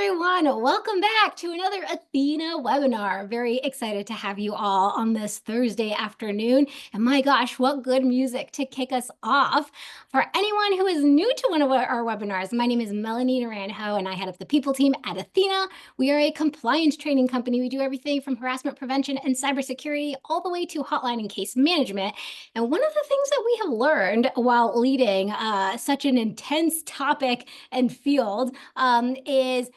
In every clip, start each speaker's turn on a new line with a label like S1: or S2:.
S1: everyone. Welcome back to another Athena webinar. Very excited to have you all on this Thursday afternoon. And my gosh, what good music to kick us off. For anyone who is new to one of our webinars, my name is Melanie Naranjo, and I head up the people team at Athena. We are a compliance training company. We do everything from harassment prevention and cybersecurity all the way to hotline and case management. And one of the things that we have learned while leading such an intense topic and field is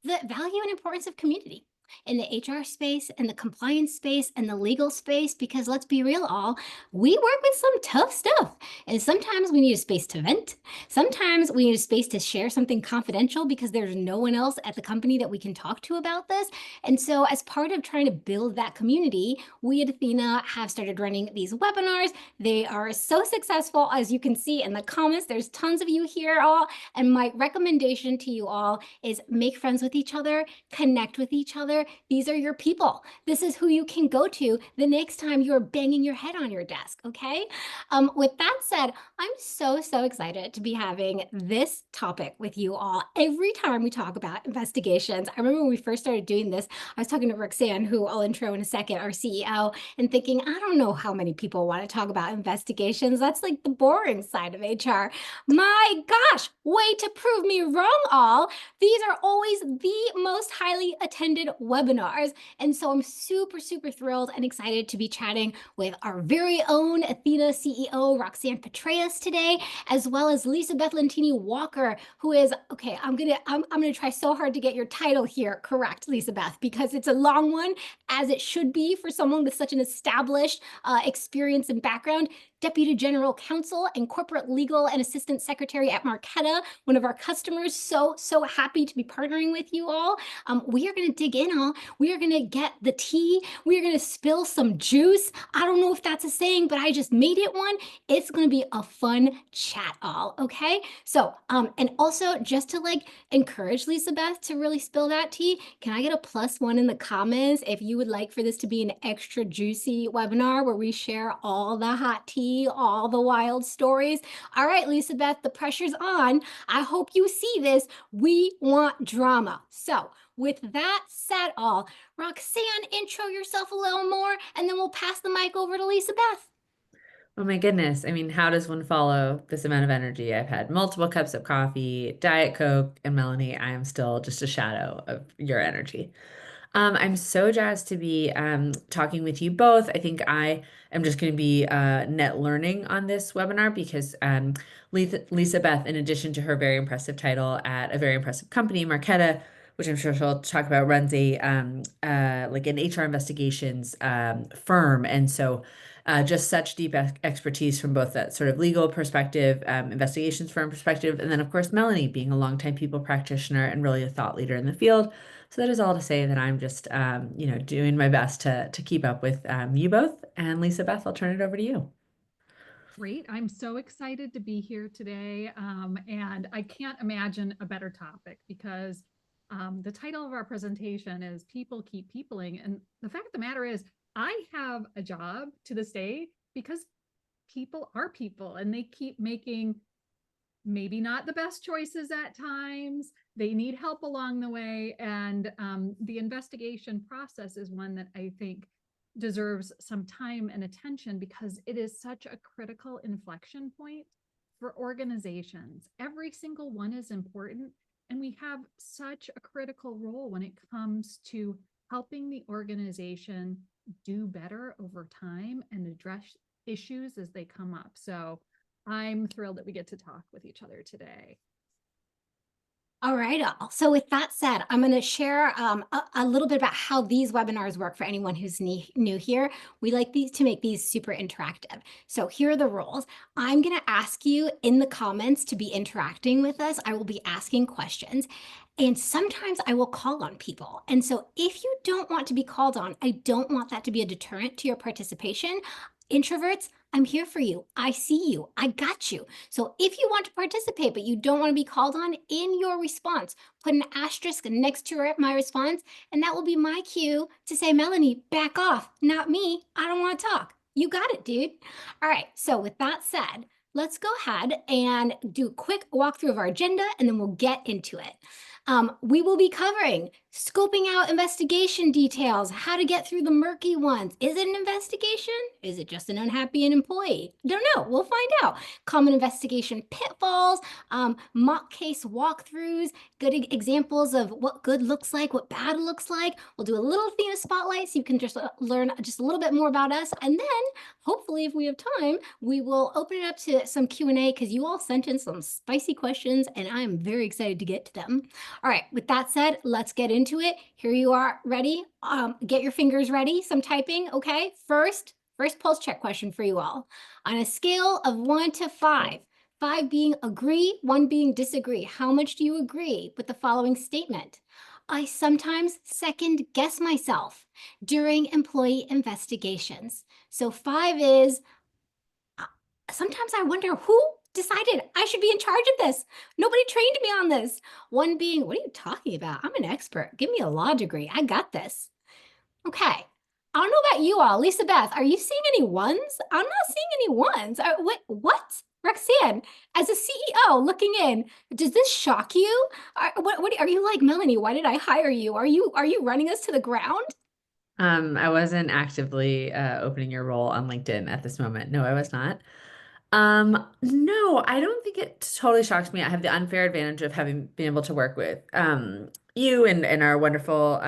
S1: the value and importance of community in the HR space and the compliance space and the legal space, because let's be real, we work with some tough stuff. And sometimes we need a space to vent. Sometimes we need a space to share something confidential because there's no one else at the company that we can talk to about this. And so as part of trying to build that community, we at Athena have started running these webinars. They are so successful, as you can see in the comments. There's tons of you here all. And my recommendation to you all is make friends with each other, connect with each other. These are your people. This is who you can go to the next time you're banging your head on your desk, okay? With that said, I'm so excited to be having this topic with you all. Every time we talk about investigations, I remember when we first started doing this, I was talking to Roxanne, who I'll intro in a second, our CEO, and thinking, I don't know how many people want to talk about investigations. That's like the boring side of HR. My gosh, way to prove me wrong, all. These are always the most highly attended webinars. And so I'm super thrilled and excited to be chatting with our very own Athena CEO, Roxanne Petraeus today, as well as Lisa Beth Lentini Walker, who is, okay, I'm gonna try so hard to get your title here correct, Lisa Beth, because it's a long one, as it should be for someone with such an established experience and background. Deputy General Counsel and Corporate Legal and Assistant Secretary at Marqeta, one of our customers. So happy to be partnering with you all. We are going to dig in all. We are going to get the tea. We are going to spill some juice. I don't know if that's a saying, but I just made it one. It's going to be a fun chat all, okay? So, and also just to like encourage Lisa Beth to really spill that tea, can I get a +1 in the comments if you would like for this to be an extra juicy webinar where we share all the hot tea, all the wild stories? All right, Lisa Beth, the pressure's on. I hope you see this. We want drama. So with that said, all, Roxanne, intro yourself a little more, and then we'll pass the mic over to Lisa Beth.
S2: Oh my goodness. I mean, how does one follow this amount of energy? I've had multiple cups of coffee, Diet Coke, and Melanie, I am still just a shadow of your energy. I'm so jazzed to be talking with you both. I think I am just going to be net learning on this webinar because Lisa Beth, in addition to her very impressive title at a very impressive company, Marqeta, which I'm sure she'll talk about, runs a like an HR investigations firm. And so just such deep expertise from both that sort of legal perspective, investigations firm perspective, and then of course Melanie being a longtime people practitioner and really a thought leader in the field. So that is all to say that I'm just doing my best to keep up with you both. And Lisa Beth, I'll turn it over to you.
S3: Great. I'm so excited to be here today. And I can't imagine a better topic because the title of our presentation is People Keep Peopling. And the fact of the matter is, I have a job to this day because people are people and they keep making maybe not the best choices at times. They need help along the way. And the investigation process is one that I think deserves some time and attention because it is such a critical inflection point for organizations. Every single one is important, and we have such a critical role when it comes to helping the organization do better over time and address issues as they come up. So I'm thrilled that we get to talk with each other today.
S1: All right. So with that said, I'm going to share a little bit about how these webinars work for anyone who's new here. We like these to make these super interactive. So here are the rules. I'm going to ask you in the comments to be interacting with us. I will be asking questions. And sometimes I will call on people. And so if you don't want to be called on, I don't want that to be a deterrent to your participation. Introverts, I'm here for you. I see you. I got you. So if you want to participate, but you don't want to be called on in your response, put an asterisk next to my response, and that will be my cue to say, Melanie, back off. Not me. I don't want to talk. You got it, dude. All right. So with that said, let's go ahead and do a quick walkthrough of our agenda, and then we'll get into it. We will be covering scoping out investigation details, how to get through the murky ones. Is it an investigation? Is it just an unhappy employee? Don't know. We'll find out. Common investigation pitfalls, mock case walkthroughs, good examples of what good looks like, what bad looks like. We'll do a little Athena spotlight so you can just learn just a little bit more about us. And then hopefully, if we have time, we will open it up to some Q&A because you all sent in some spicy questions and I'm very excited to get to them. All right, with that said, let's get into it. Here you are, ready? Get your fingers ready, some typing, okay? First pulse check question for you all. On a scale of 1 to 5, 5 being agree, 1 being disagree, how much do you agree with the following statement? I sometimes second guess myself during employee investigations. So 5 is, sometimes I wonder who decided I should be in charge of this. Nobody trained me on this. 1 being, what are you talking about? I'm an expert. Give me a law degree. I got this. Okay. I don't know about you all. Lisa Beth, are you seeing any ones? I'm not seeing any ones. What? Roxanne, as a CEO looking in, does this shock you? What are you like, Melanie? Why did I hire you? Are you running us to the ground?
S2: I wasn't actively opening your role on LinkedIn at this moment. No, I was not. No, I don't think it totally shocked me. I have the unfair advantage of having been able to work with you and our wonderful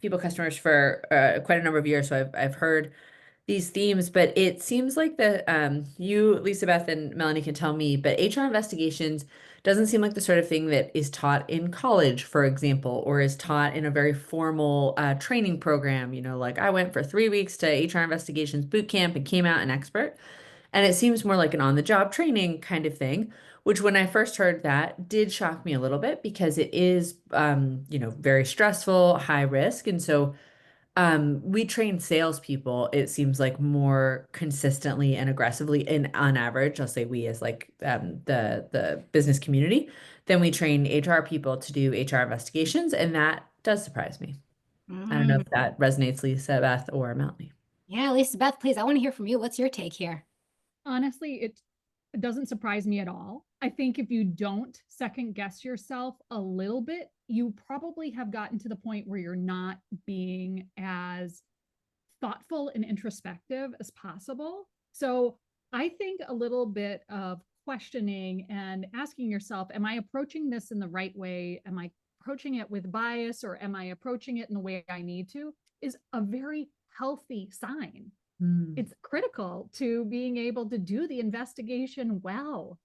S2: people customers for quite a number of years. So I've heard these themes, but it seems like the you, Lisa Beth, and Melanie can tell me, but HR investigations doesn't seem like the sort of thing that is taught in college, for example, or is taught in a very formal training program. You know, like I went for 3 weeks to HR investigations boot camp and came out an expert. And it seems more like an on-the-job training kind of thing, which when I first heard that did shock me a little bit because it is, very stressful, high risk. And so we train salespeople, it seems like more consistently and aggressively, and on average, I'll say we as like the business community, than we train HR people to do HR investigations, and that does surprise me. I don't know if that resonates, Lisa, Beth, or Melanie.
S1: Yeah, Lisa Beth, please. I want to hear from you. What's your take here?
S3: Honestly, it doesn't surprise me at all. I think if you don't second guess yourself a little bit, you probably have gotten to the point where you're not being as thoughtful and introspective as possible. So I think a little bit of questioning and asking yourself, am I approaching this in the right way? Am I approaching it with bias, or am I approaching it in the way I need to? Is a very healthy sign.
S2: Mm.
S3: It's critical to being able to do the investigation well.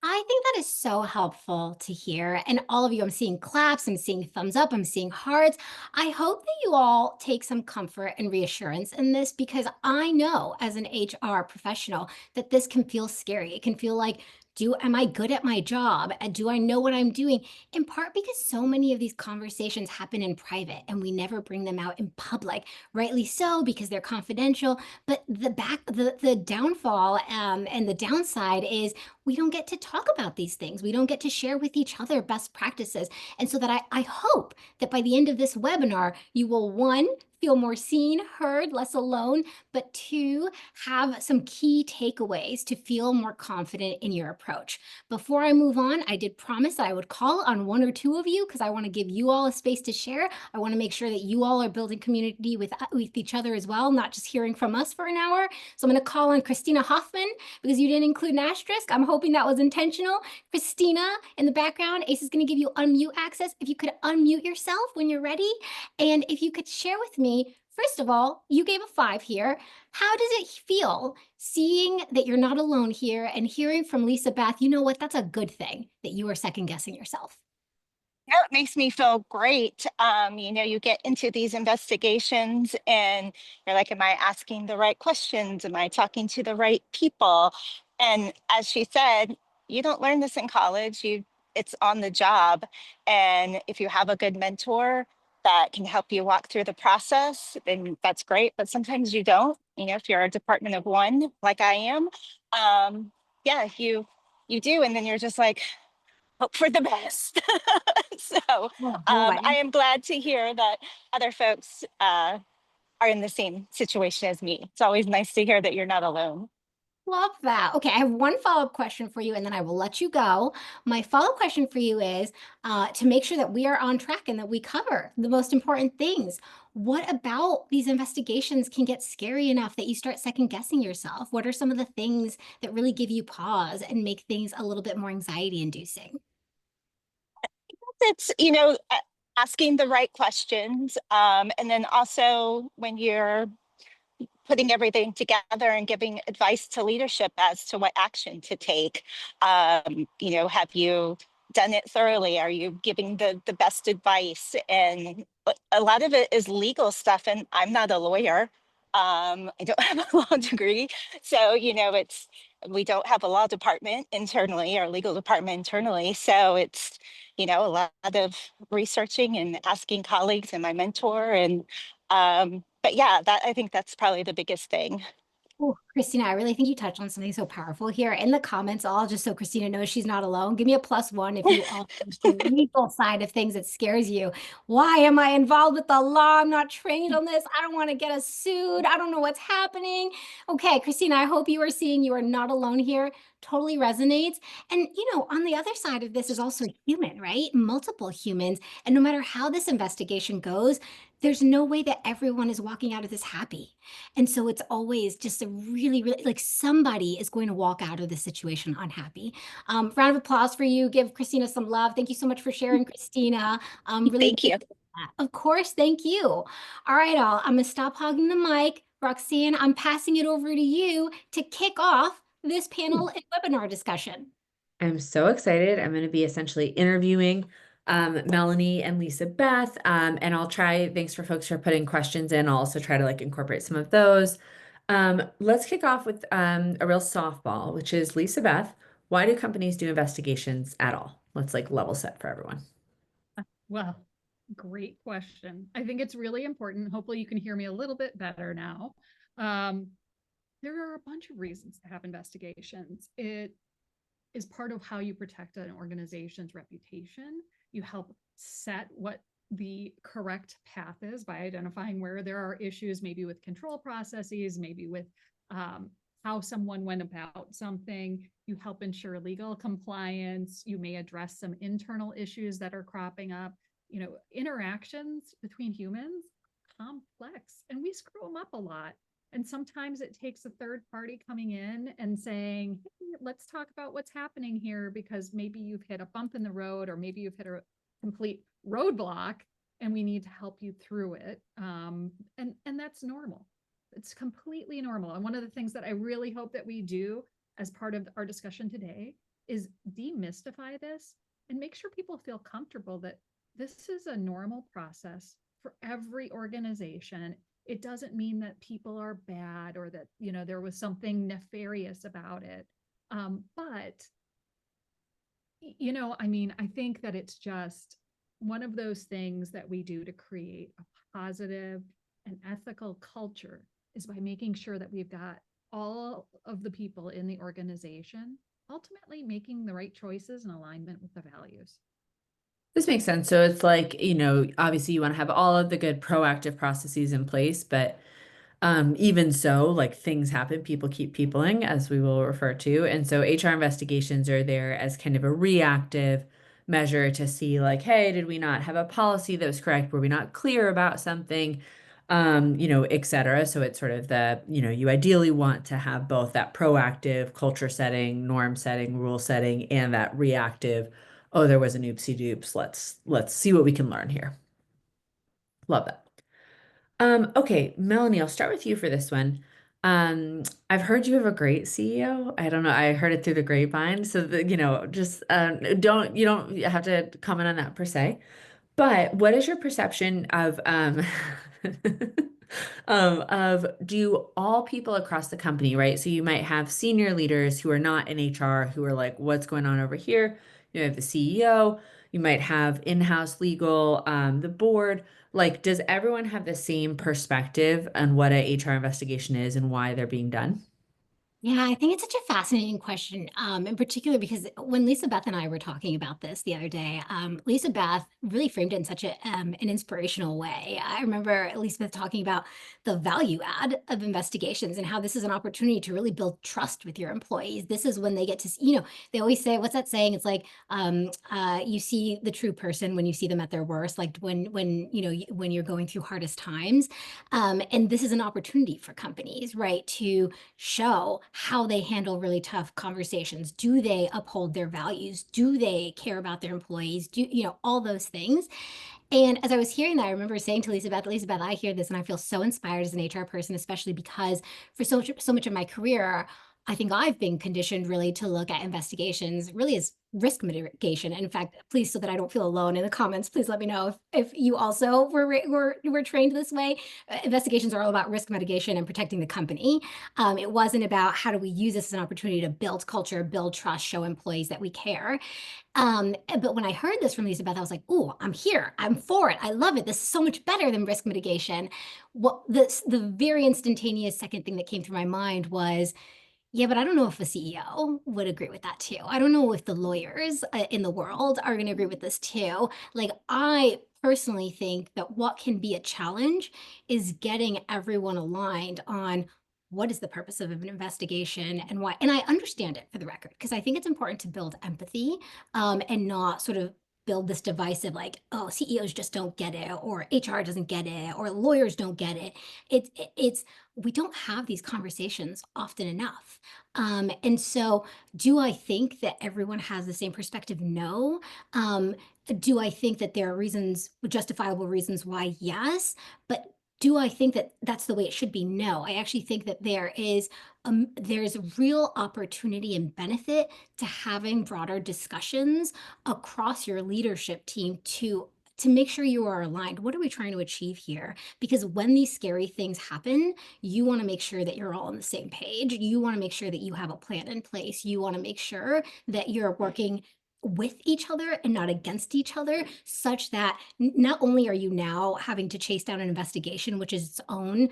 S1: I think that is so helpful to hear. And all of you, I'm seeing claps, I'm seeing thumbs up, I'm seeing hearts. I hope that you all take some comfort and reassurance in this because I know as an HR professional that this can feel scary. It can feel like, am I good at my job? Do I know what I'm doing? In part because so many of these conversations happen in private and we never bring them out in public, rightly so, because they're confidential. But the downfall and the downside is we don't get to talk about these things. We don't get to share with each other best practices. And so that I hope that by the end of this webinar, you will, 1, feel more seen, heard, less alone, but 2, have some key takeaways to feel more confident in your approach. Before I move on, I did promise that I would call on 1 or 2 of you because I want to give you all a space to share. I want to make sure that you all are building community with each other as well, not just hearing from us for an hour. So I'm going to call on Christina Hoffman because you didn't include an asterisk. I'm hoping that was intentional. Christina, in the background, Ace is going to give you unmute access. If you could unmute yourself when you're ready, and if you could share with me, first of all, you gave a 5 here. How does it feel seeing that you're not alone here and hearing from Lisa Beth? You know what? That's a good thing that you are second guessing yourself.
S4: No, it makes me feel great. You get into these investigations and you're like, am I asking the right questions? Am I talking to the right people? And as she said, you don't learn this in college. It's on the job. And if you have a good mentor that can help you walk through the process, then that's great. But sometimes you don't. If you're a department of one, like I am, yeah, you do. And then you're just like, hope for the best. So
S1: Oh boy.
S4: I am glad to hear that other folks are in the same situation as me. It's always nice to hear that you're not alone.
S1: Love that. Okay, I have one follow-up question for you, and then I will let you go. My follow-up question for you is to make sure that we are on track and that we cover the most important things. What about these investigations can get scary enough that you start second guessing yourself? What are some of the things that really give you pause and make things a little bit more anxiety inducing?
S4: It's, asking the right questions. And then also when you're putting everything together and giving advice to leadership as to what action to take. Have you done it thoroughly? Are you giving the best advice? And a lot of it is legal stuff, and I'm not a lawyer. I don't have a law degree. So, we don't have a law department internally or legal department internally. So it's, a lot of researching and asking colleagues and my mentor but yeah, that I think that's probably the biggest thing.
S1: Oh, Christina, I really think you touched on something so powerful here. In the comments, all just so Christina knows she's not alone. Give me a +1 if you all the legal side of things that scares you. Why am I involved with the law? I'm not trained on this. I don't want to get us sued. I don't know what's happening. Okay, Christina, I hope you are seeing you are not alone here. Totally resonates. And on the other side of this is also human, right? Multiple humans. And no matter how this investigation goes, there's no way that everyone is walking out of this happy. And so it's always just a really, really like somebody is going to walk out of the situation unhappy. Round of applause for you. Give Christina some love. Thank you so much for sharing, Christina. Really
S4: Thank you.
S1: appreciate that. Of course, thank you. All right, all. I'm gonna stop hogging the mic. Roxanne, I'm passing it over to you to kick off this panel and webinar discussion.
S2: I'm so excited. I'm going to be essentially interviewing Melanie and Lisa Beth. And I'll try, thanks for folks for putting questions in. I'll also try to incorporate some of those. Let's kick off with a real softball, which is Lisa Beth. Why do companies do investigations at all? Let's level set for everyone.
S3: Well, great question. I think it's really important. Hopefully you can hear me a little bit better now. There are a bunch of reasons to have investigations. It is part of how you protect an organization's reputation. You help set what the correct path is by identifying where there are issues, maybe with control processes, maybe with how someone went about something. You help ensure legal compliance. You may address some internal issues that are cropping up. Interactions between humans are complex, and we screw them up a lot. And sometimes it takes a third party coming in and saying, hey, let's talk about what's happening here, because maybe you've hit a bump in the road, or maybe you've hit a complete roadblock and we need to help you through it. And that's normal. It's completely normal. And one of the things that I really hope that we do as part of our discussion today is demystify this and make sure people feel comfortable that this is a normal process for every organization. It doesn't mean that people are bad or that, there was something nefarious about it. But, I think that it's just one of those things that we do to create a positive and ethical culture is by making sure that we've got all of the people in the organization ultimately making the right choices in alignment with the values.
S2: This makes sense. So it's obviously you want to have all of the good proactive processes in place, but even so, things happen, people keep peopling, as we will refer to. And so HR investigations are there as kind of a reactive measure to see hey, did we not have a policy that was correct? Were we not clear about something? Et cetera. So it's sort of you ideally want to have both that proactive culture setting, norm setting, rule setting, and that reactive, oh, there was an oopsie doops. Let's see what we can learn here. Love that. Okay, Melanie, I'll start with you for this one. I've heard you have a great CEO. I don't know, I heard it through the grapevine. So just you don't have to comment on that per se. But what is your perception of do all people across the company, right? So you might have senior leaders who are not in HR who are what's going on over here? You have the CEO, you might have in-house legal, the board. Does everyone have the same perspective on what a HR investigation is and why they're being done?
S1: Yeah, I think it's such a fascinating question, in particular because when Lisa Beth and I were talking about this the other day, Lisa Beth really framed it in such an inspirational way. I remember Lisa Beth talking about the value add of investigations and how this is an opportunity to really build trust with your employees. This is when they get to, they always say, what's that saying? It's like, you see the true person when you see them at their worst, like when you're going through hardest times. And this is an opportunity for companies, right, to show how they handle really tough conversations. Do they uphold their values? Do they care about their employees? All those things. And as I was hearing that, I remember saying to Lisa Beth, I hear this and I feel so inspired as an HR person, especially because for so much of my career, I think I've been conditioned really to look at investigations really as risk mitigation. And in fact, please, so that I don't feel alone in the comments, please let me know if you also were trained this way. Investigations are all about risk mitigation and protecting the company. It wasn't about how do we use this as an opportunity to build culture, build trust, show employees that we care. But when I heard this from Lisa Beth, I was like, "Oh, I'm here. I'm for it. I love it. This is so much better than risk mitigation." The very instantaneous second thing that came through my mind was, yeah, but I don't know if the CEO would agree with that too. I don't know if the lawyers in the world are going to agree with this too. Like, I personally think that what can be a challenge is getting everyone aligned on what is the purpose of an investigation and why. And I understand it for the record, because I think it's important to build empathy and not sort of build this divisive, like, oh, CEOs just don't get it, or HR doesn't get it, or lawyers don't get it. It's we don't have these conversations often enough. And so, do I think that everyone has the same perspective? No. Do I think that there are reasons, justifiable reasons why? Yes. But do I think that that's the way it should be? No. I actually think that there's real opportunity and benefit to having broader discussions across your leadership team to make sure you are aligned. What are we trying to achieve here? Because when these scary things happen, you want to make sure that you're all on the same page. You want to make sure that you have a plan in place. You want to make sure that you're working with each other and not against each other, such that not only are you now having to chase down an investigation, which is its own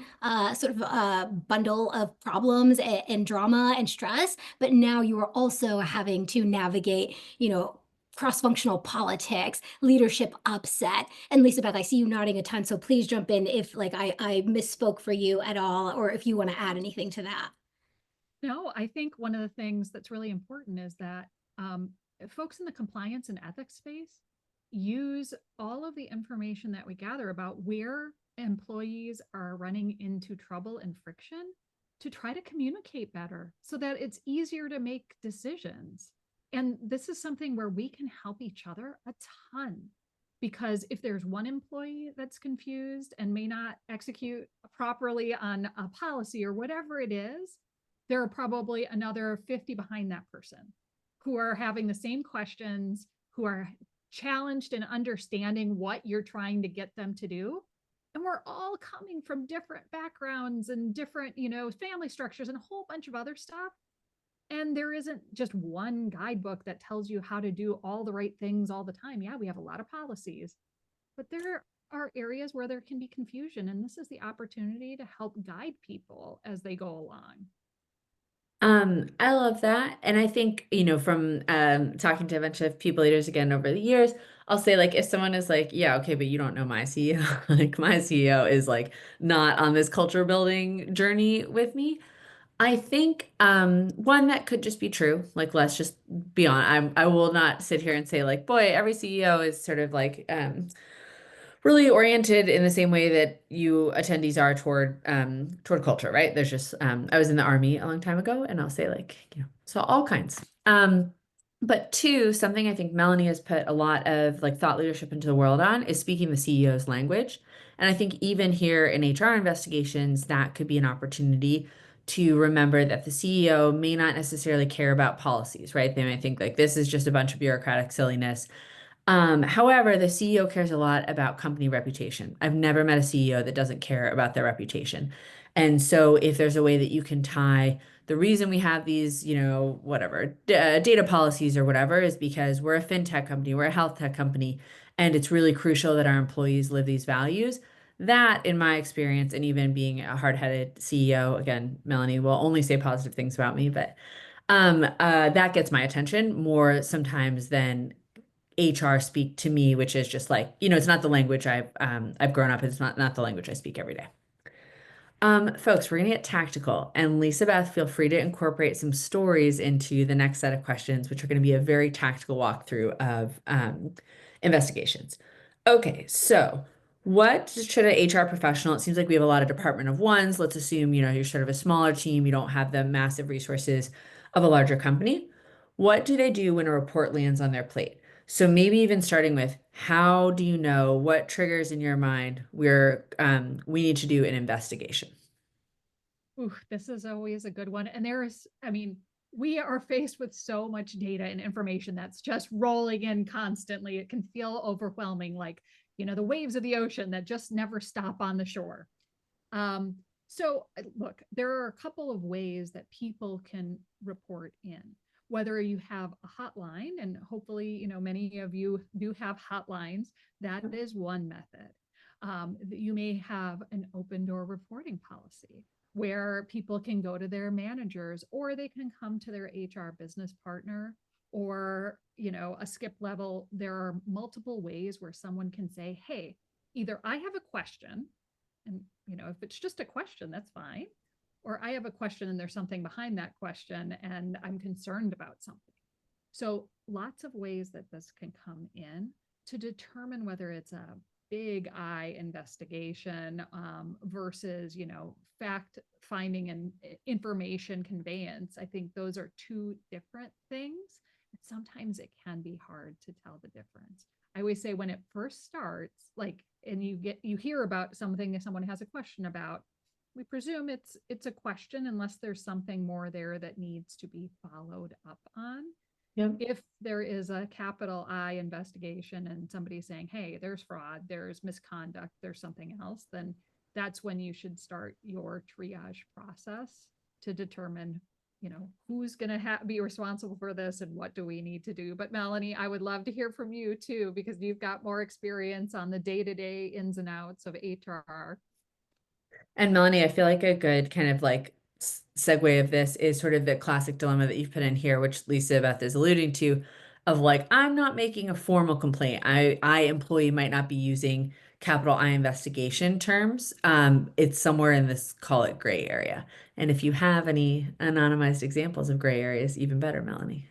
S1: sort of bundle of problems and drama and stress, but now you are also having to navigate, cross-functional politics, leadership upset. And Lisa Beth, I see you nodding a ton, so please jump in if like I misspoke for you at all, or if you want to add anything to that.
S3: No, I think one of the things that's really important is that folks in the compliance and ethics space use all of the information that we gather about where employees are running into trouble and friction to try to communicate better so that it's easier to make decisions. And this is something where we can help each other a ton. Because if there's one employee that's confused and may not execute properly on a policy or whatever it is, there are probably another 50 behind that person who are having the same questions, who are challenged in understanding what you're trying to get them to do. And we're all coming from different backgrounds and different, family structures and a whole bunch of other stuff. And there isn't just one guidebook that tells you how to do all the right things all the time. Yeah, we have a lot of policies, but there are areas where there can be confusion. And this is the opportunity to help guide people as they go along.
S2: I love that. And I think, from talking to a bunch of people leaders again over the years, I'll say like if someone is like, yeah, okay, but you don't know my CEO, like my CEO is like not on this culture building journey with me. I think one that could just be true. Like let's just be on. I will not sit here and say like, boy, every CEO is sort of like really oriented in the same way that you attendees are toward culture, right? There's just I was in the army a long time ago, and I'll say like, so all kinds. But two, something I think Melanie has put a lot of like thought leadership into the world on is speaking the CEO's language. And I think even here in HR investigations, that could be an opportunity to remember that the CEO may not necessarily care about policies, right? They may think like this is just a bunch of bureaucratic silliness. However, the CEO cares a lot about company reputation. I've never met a CEO that doesn't care about their reputation. And so if there's a way that you can tie the reason we have these, whatever, data policies or whatever is because we're a fintech company, we're a health tech company, and it's really crucial that our employees live these values, that, in my experience, and even being a hard-headed CEO, again, Melanie will only say positive things about me, but that gets my attention more sometimes than HR speak to me, which is just like, it's not the language I've grown up. It's not the language I speak every day. Folks, we're gonna get tactical, and Lisa Beth, feel free to incorporate some stories into the next set of questions, which are going to be a very tactical walkthrough of investigations. Okay, so what should an HR professional? It seems like we have a lot of department of ones. Let's assume, you're sort of a smaller team. You don't have the massive resources of a larger company. What do they do when a report lands on their plate? So maybe even starting with, how do you know what triggers in your mind we need to do an investigation?
S3: Ooh, this is always a good one. And we are faced with so much data and information that's just rolling in constantly. It can feel overwhelming, like, the waves of the ocean that just never stop on the shore. So look, there are a couple of ways that people can report in. Whether you have a hotline, and hopefully, many of you do have hotlines, that is one method. You may have an open door reporting policy where people can go to their managers, or they can come to their HR business partner, or, a skip level. There are multiple ways where someone can say, hey, either I have a question, and, if it's just a question, that's fine. Or I have a question and there's something behind that question and I'm concerned about something. So lots of ways that this can come in to determine whether it's a big I investigation versus, fact finding and information conveyance. I think those are two different things. And sometimes it can be hard to tell the difference. I always say when it first starts, like, and you hear about something that someone has a question about, we presume it's a question unless there's something more there that needs to be followed up on.
S2: Yep.
S3: If there is a capital I investigation and somebody's saying, hey, there's fraud, there's misconduct, there's something else, then that's when you should start your triage process to determine, who's going to be responsible for this and what do we need to do. But Melanie, I would love to hear from you too, because you've got more experience on the day-to-day ins and outs of HR.
S2: And Melanie, I feel like a good kind of like segue of this is sort of the classic dilemma that you've put in here, which Lisa Beth is alluding to, of like, I'm not making a formal complaint. I employee might not be using capital I investigation terms. It's somewhere in this, call it gray area. And if you have any anonymized examples of gray areas, even better, Melanie.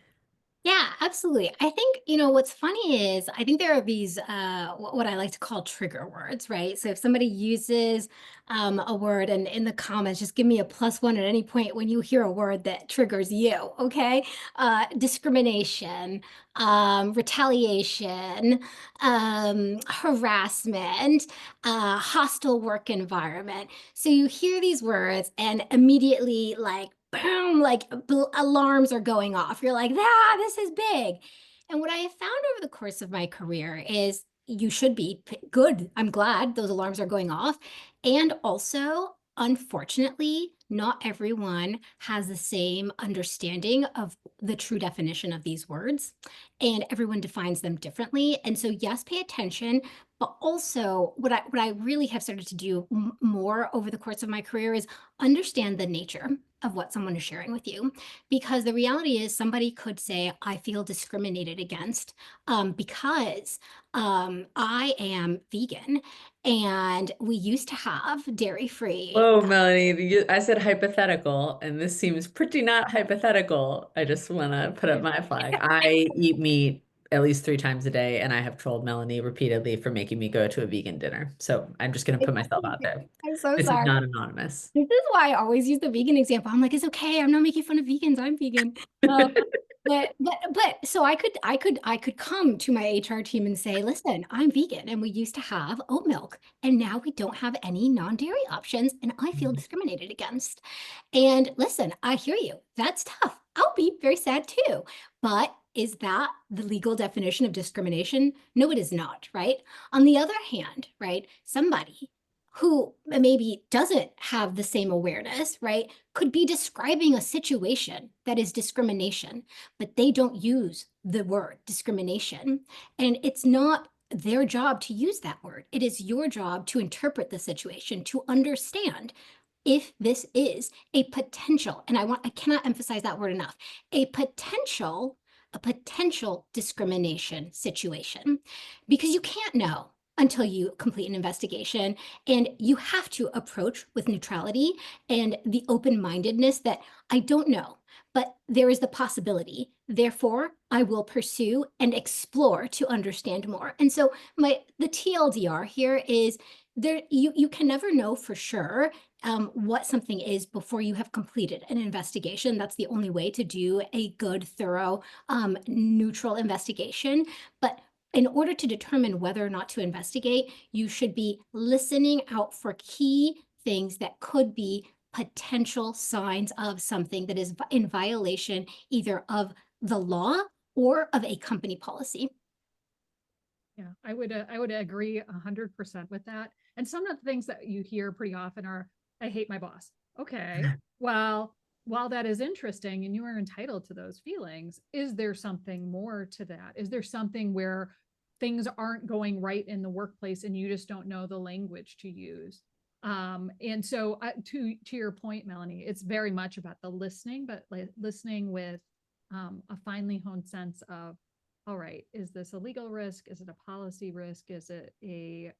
S1: Yeah, absolutely. I think, what's funny is I think there are these, what I like to call trigger words, right? So if somebody uses a word, and in the comments, just give me a +1 at any point when you hear a word that triggers you, okay? Discrimination, retaliation, harassment, hostile work environment. So you hear these words and immediately, like, boom, like alarms are going off. You're like, this is big. And what I have found over the course of my career is you should be good. I'm glad those alarms are going off. And also, unfortunately, not everyone has the same understanding of the true definition of these words, and everyone defines them differently. And so, yes, pay attention. But also, what I really have started to do more over the course of my career is understand the nature of what someone is sharing with you. Because the reality is, somebody could say, I feel discriminated against because I am vegan and we used to have dairy-free.
S2: Whoa, Melanie, I said hypothetical, and this seems pretty not hypothetical. I just want to put up my flag. I eat meat at least 3 times a day, and I have trolled Melanie repeatedly for making me go to a vegan dinner. So I'm just going to put myself out there.
S1: I'm so
S2: This is
S1: sorry.
S2: not anonymous.
S1: This is why I always use the vegan example. I'm like, it's okay. I'm not making fun of vegans. I'm vegan. Um, but so I could come to my HR team and say, listen, I'm vegan and we used to have oat milk and now we don't have any non-dairy options and I feel discriminated against. And listen, I hear you. That's tough. I'll be very sad too. But is that the legal definition of discrimination? No, it is not, right? On the other hand, right, somebody who maybe doesn't have the same awareness, right, could be describing a situation that is discrimination, but they don't use the word discrimination. And it's not their job to use that word. It is your job to interpret the situation, to understand if this is a potential, and I cannot emphasize that word enough, a potential discrimination situation, because you can't know until you complete an investigation, and you have to approach with neutrality and the open-mindedness that I don't know, but there is the possibility. Therefore, I will pursue and explore to understand more. And so the TLDR here is there, you can never know for sure what something is before you have completed an investigation. That's the only way to do a good, thorough, neutral investigation. But in order to determine whether or not to investigate, you should be listening out for key things that could be potential signs of something that is in violation either of the law or of a company policy.
S3: Yeah, I would agree 100% with that. And some of the things that you hear pretty often are, I hate my boss. Okay, well, while that is interesting and you are entitled to those feelings, is there something more to that? Is there something where things aren't going right in the workplace and you just don't know the language to use? And so to your point, Melanie, it's very much about the listening, but listening with a finely honed sense of, all right, is this a legal risk? Is it a policy risk? Is it a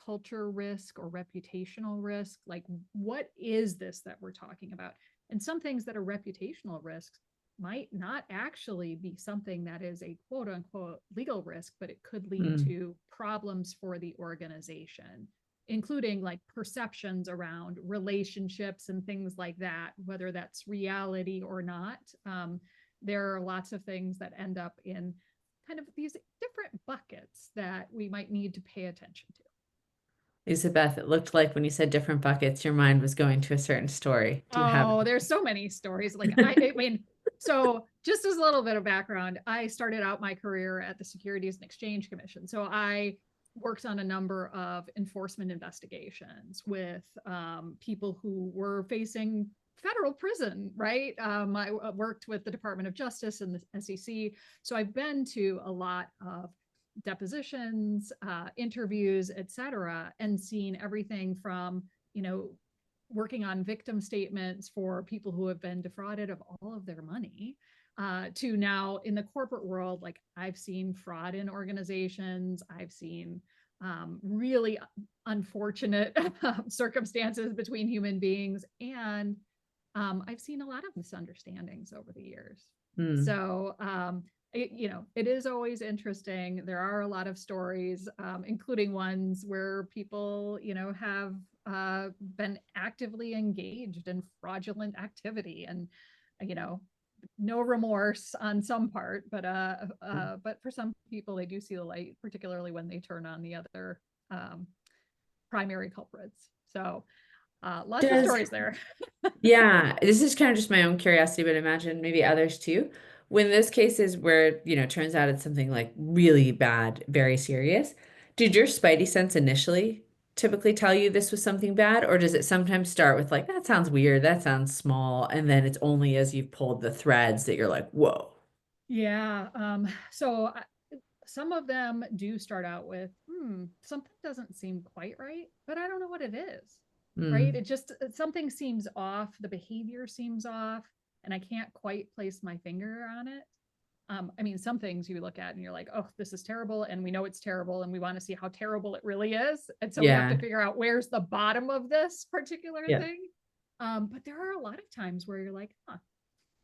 S3: culture risk or reputational risk? Like, what is this that we're talking about? And some things that are reputational risks might not actually be something that is a quote unquote legal risk, but it could lead to problems for the organization, including like perceptions around relationships and things like that, whether that's reality or not. There are lots of things that end up in kind of these different buckets that we might need to pay attention to.
S2: Lisa Beth, it looked like when you said different buckets, your mind was going to a certain story. Do you have?
S3: Oh, there's so many stories. Like I mean, so just as a little bit of background, I started out my career at the Securities and Exchange Commission. So I worked on a number of enforcement investigations with people who were facing federal prison, right? I worked with the Department of Justice and the SEC. So I've been to a lot of depositions, interviews, et cetera, and seen everything from, working on victim statements for people who have been defrauded of all of their money, to now in the corporate world, like I've seen fraud in organizations, I've seen really unfortunate circumstances between human beings, and I've seen a lot of misunderstandings over the years. So it is always interesting. There are a lot of stories, including ones where people, have been actively engaged in fraudulent activity, and, no remorse on some part, but for some people, they do see the light, particularly when they turn on the other primary culprits. So lots of stories there.
S2: Yeah, this is kind of just my own curiosity, but imagine maybe others too. When those cases where, turns out it's something like really bad, very serious, did your spidey sense initially typically tell you this was something bad, or does it sometimes start with like, that sounds weird, that sounds small, and then it's only as you've pulled the threads that you're like, whoa.
S3: Yeah. So some of them do start out with, something doesn't seem quite right, but I don't know what it is. Right. It just, something seems off. The behavior seems off, and I can't quite place my finger on it. I mean, some things you look at and you're like, oh, this is terrible. And we know it's terrible, and we want to see how terrible it really is. And so we have to figure out where's the bottom of this particular thing. But there are a lot of times where you're like,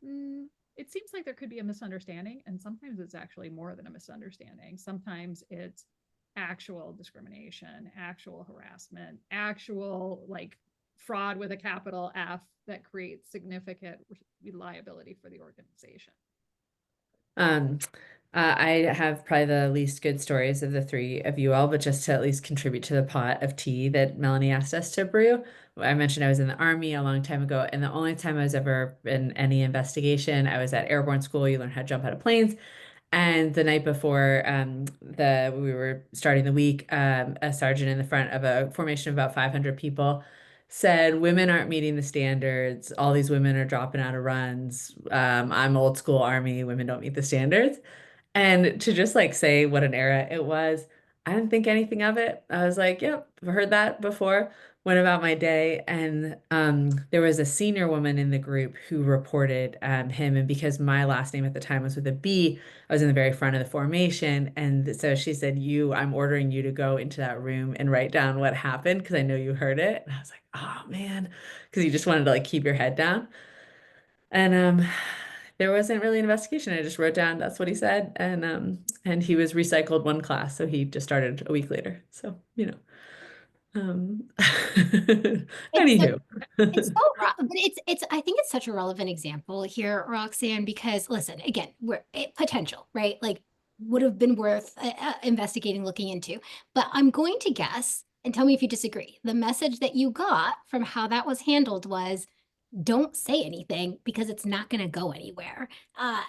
S3: it seems like there could be a misunderstanding. And sometimes it's actually more than a misunderstanding. Sometimes it's actual discrimination, actual harassment, actual like fraud with a capital F that creates significant liability for the organization.
S2: I have probably the least good stories of the three of you all, but just to at least contribute to the pot of tea that Melanie asked us to brew. I mentioned I was in the Army a long time ago, and the only time I was ever in any investigation, I was at airborne school. You learn how to jump out of planes. And the night before we were starting the week, a sergeant in the front of a formation of about 500 people said, women aren't meeting the standards. All these women are dropping out of runs. I'm old school Army. Women don't meet the standards. And to just like say what an era it was, I didn't think anything of it. I was like, yep, I've heard that before. Went about my day, and there was a senior woman in the group who reported him. And because my last name at the time was with a B, I was in the very front of the formation. And so she said, I'm ordering you to go into that room and write down what happened because I know you heard it. And I was like, oh man, because you just wanted to like keep your head down. And there wasn't really an investigation. I just wrote down that's what he said, and he was recycled one class, so he just started a week later. So,
S1: It's
S2: anywho.
S1: It's so but it's I think it's such a relevant example here, Roxanne, because listen, again, potential, right? Like would have been worth investigating, looking into. But I'm going to guess, and tell me if you disagree. The message that you got from how that was handled was don't say anything because it's not going to go anywhere. I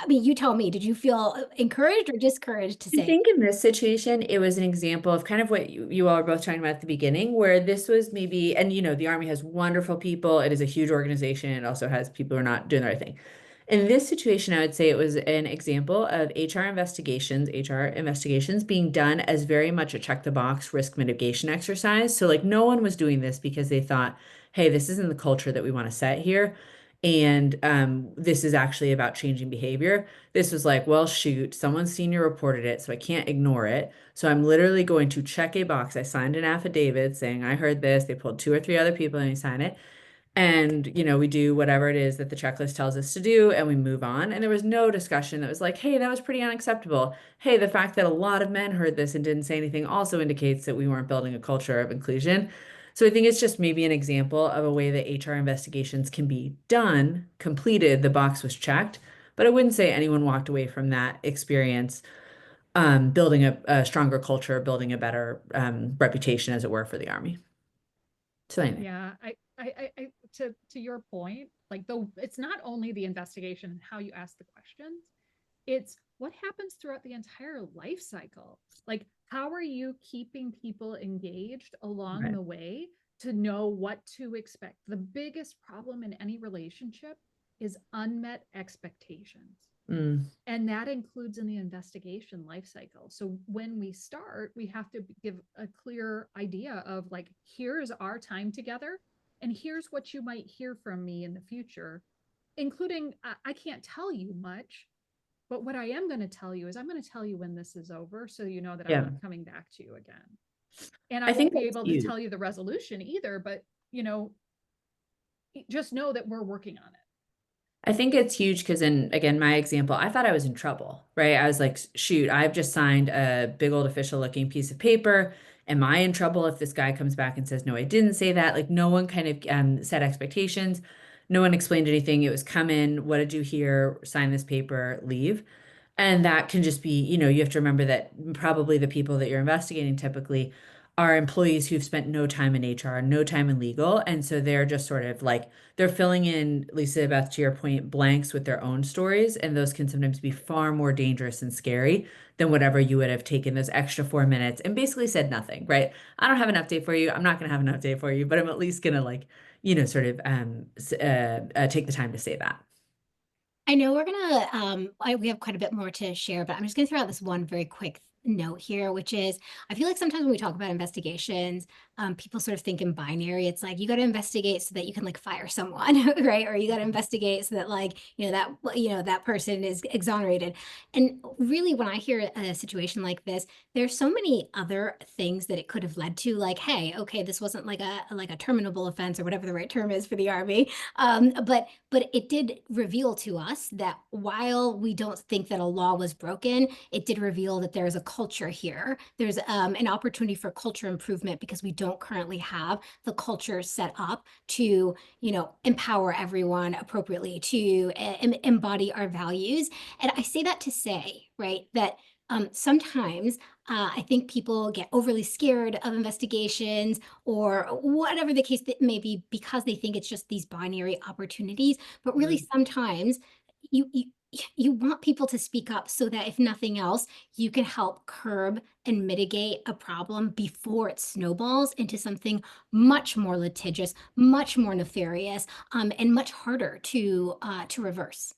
S1: mean, you tell me, did you feel encouraged or discouraged to
S2: I
S1: say?
S2: think in this situation, it was an example of kind of what you all were both talking about at the beginning, where this was maybe, and the Army has wonderful people. It is a huge organization. It also has people who are not doing the right thing. In this situation, I would say it was an example of HR investigations being done as very much a check the box risk mitigation exercise. So, like, no one was doing this because they thought, hey, this isn't the culture that we want to set here. And this is actually about changing behavior. This was like, well, shoot, someone's senior reported it, so I can't ignore it. So I'm literally going to check a box. I signed an affidavit saying I heard this. They pulled two or three other people and you sign it. And, we do whatever it is that the checklist tells us to do and we move on. And there was no discussion that was like, hey, that was pretty unacceptable. Hey, the fact that a lot of men heard this and didn't say anything also indicates that we weren't building a culture of inclusion. So I think it's just maybe an example of a way that HR investigations can be done, completed, the box was checked. But I wouldn't say anyone walked away from that experience building a stronger culture, building a better reputation, as it were, for the Army. So anyway.
S3: Yeah, to your point, like though it's not only the investigation and how you ask the questions, it's what happens throughout the entire life cycle. Like, how are you keeping people engaged along
S2: Right.
S3: the way to know what to expect? The biggest problem in any relationship is unmet expectations.
S2: Mm,
S3: And that includes in the investigation life cycle. So when we start, we have to give a clear idea of like, here's our time together, and here's what you might hear from me in the future, including I can't tell you much, but what I am going to tell you is I'm going to tell you when this is over so you know that I'm
S2: yeah.
S3: not coming back to you again. And I
S2: I think
S3: won't be
S2: that's
S3: able to
S2: huge.
S3: tell you the resolution either, but just know that we're working on it.
S2: I think it's huge because in, again, my example, I thought I was in trouble, right? I was like, shoot, I've just signed a big old official looking piece of paper. Am I in trouble if this guy comes back and says, no, I didn't say that? Like, no one kind of set expectations. No one explained anything. It was come in, what did you hear? Sign this paper, leave. And that can just be, you have to remember that probably the people that you're investigating typically are employees who've spent no time in HR, no time in legal. And so they're just sort of like, they're filling in, Lisa Beth, to your point, blanks with their own stories. And those can sometimes be far more dangerous and scary than whatever you would have taken those extra 4 minutes and basically said nothing, right? I don't have an update for you. I'm not going to have an update for you, but I'm at least going to like, sort of take the time to say that.
S1: I know we're gonna we have quite a bit more to share, but I'm just gonna throw out this one very quick note here, which is I feel like sometimes when we talk about investigations, people sort of think in binary. It's like you got to investigate so that you can like fire someone, right? Or you got to investigate so that like that person is exonerated. And really, when I hear a situation like this, there's so many other things that it could have led to. Like, hey, okay, this wasn't like a terminable offense or whatever the right term is for the Army, but it did reveal to us that while we don't think that a law was broken, it did reveal that there's a culture here. There's an opportunity for culture improvement because we don't currently have the culture set up to, empower everyone appropriately, to embody our values. And I say that to say, right, that sometimes I think people get overly scared of investigations or whatever the case that may be because they think it's just these binary opportunities. But really,
S2: Mm.
S1: sometimes you you you want people to speak up so that if nothing else, you can help curb and mitigate a problem before it snowballs into something much more litigious, much more nefarious, and much harder to reverse.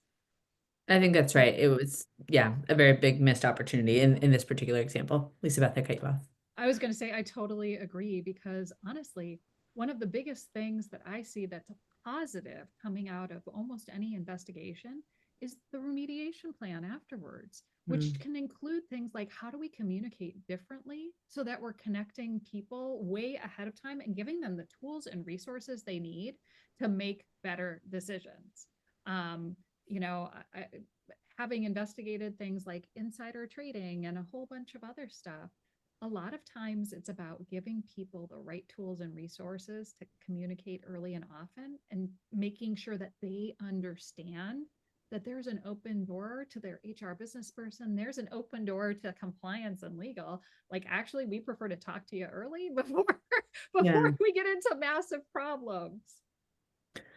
S2: I think that's
S3: So
S2: right. It was, yeah, a very big missed opportunity in this particular example. Lisa Beth, I cut you off.
S3: I was going to say, I totally agree because honestly, one of the biggest things that I see that's a positive coming out of almost any investigation is the remediation plan afterwards, which
S2: Mm,
S3: can include things like how do we communicate differently so that we're connecting people way ahead of time and giving them the tools and resources they need to make better decisions. Um, you know, having investigated things like insider trading and a whole bunch of other stuff, a lot of times it's about giving people the right tools and resources to communicate early and often and making sure that they understand that there's an open door to their HR business person. There's an open door to compliance and legal. Like, actually, we prefer to talk to you early before
S2: yeah.
S3: we get into massive problems.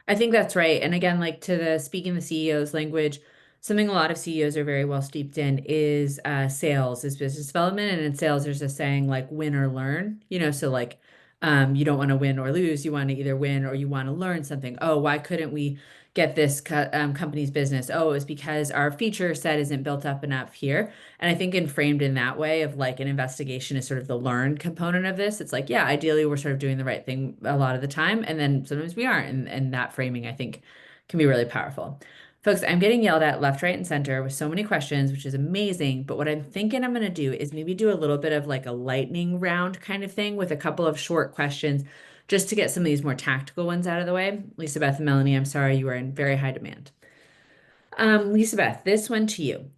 S2: I think that's right. And again, like to the speaking the CEO's language, something a lot of CEOs are very well steeped in is sales, is business development. And in sales, there's a saying like win or learn, so like you don't want to win or lose. You want to either win or you want to learn something. Oh, why couldn't we get this company's business? Oh, it's because our feature set isn't built up enough here. And I think in framed in that way of like an investigation is sort of the learn component of this. It's like, yeah, ideally we're sort of doing the right thing a lot of the time, and then sometimes we aren't. And that framing, I think, can be really powerful. Folks, I'm getting yelled at left, right, and center with so many questions, which is amazing. But what I'm thinking I'm going to do is maybe do a little bit of like a lightning round kind of thing with a couple of short questions just to get some of these more tactical ones out of the way. Lisa Beth and Melanie, I'm sorry, you are in very high demand. Lisa Beth, this one to you.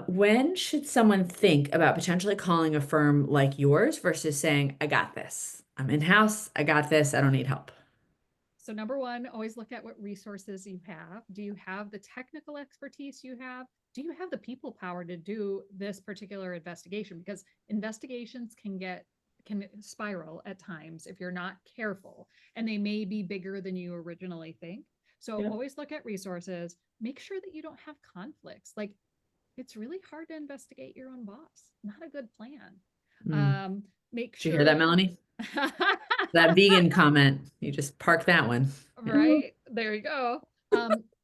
S2: When should someone think about potentially calling a firm like yours versus saying, I got this. I'm in-house. I got this. I don't need help.
S3: So number one, always look at what resources you have. Do you have the technical expertise you have? Do you have the people power to do this particular investigation? Because investigations can spiral at times if you're not careful, and they may be bigger than you originally think. So
S2: Yeah.
S3: always look at resources. Make sure that you don't have conflicts. Like, it's really hard to investigate your own boss. Not a good plan.
S2: Mm.
S3: Make
S2: Did you hear
S3: sure
S2: that,
S3: that
S2: Melanie? That vegan comment, you just park that one. Yeah.
S3: right there you go.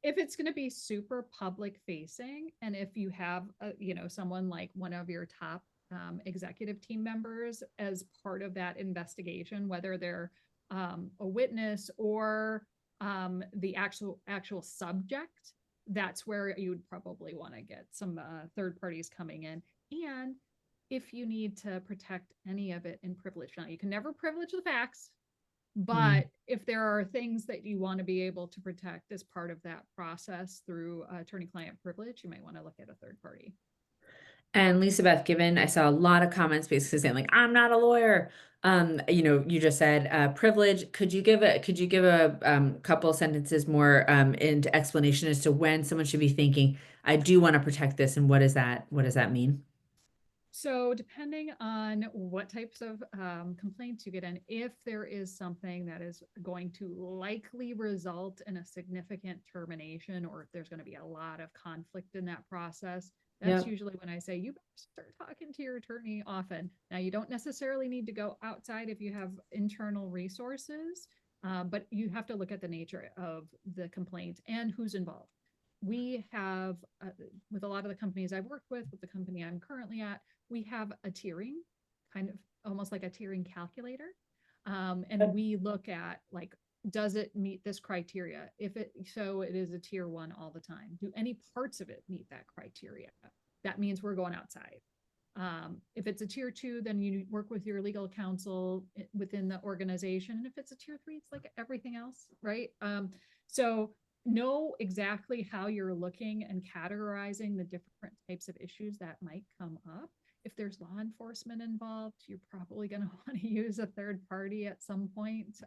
S3: If it's going to be super public facing, and if you have someone like one of your top executive team members as part of that investigation, whether they're a witness or the actual subject, that's where you would probably want to get some third parties coming in. And if you need to protect any of it in privilege, now you can never privilege the facts,
S2: Mm.
S3: but if there are things that you want to be able to protect as part of that process through attorney-client privilege, you might want to look at a third party.
S2: And Lisa Beth, given I saw a lot of comments basically saying like I'm not a lawyer. You just said privilege. Could you give a couple sentences more into explanation as to when someone should be thinking, I do want to protect this, and what does that mean?
S3: So depending on what types of complaints you get in, if there is something that is going to likely result in a significant termination, or if there's going to be a lot of conflict in that process, that's
S2: Yep.
S3: usually when I say you better start talking to your attorney often. Now, you don't necessarily need to go outside if you have internal resources, but you have to look at the nature of the complaint and who's involved. We have, with a lot of the companies I've worked with the company I'm currently at, we have a tiering, kind of almost like a tiering calculator. And we look at, like, does it meet this criteria? If it so it is a tier one all the time. Do any parts of it meet that criteria? That means we're going outside. If it's a tier two, then you work with your legal counsel within the organization. And if it's a tier three, it's like everything else, right? So know exactly how you're looking and categorizing the different types of issues that might come up. If there's law enforcement involved, you're probably going to want to use a third party at some point.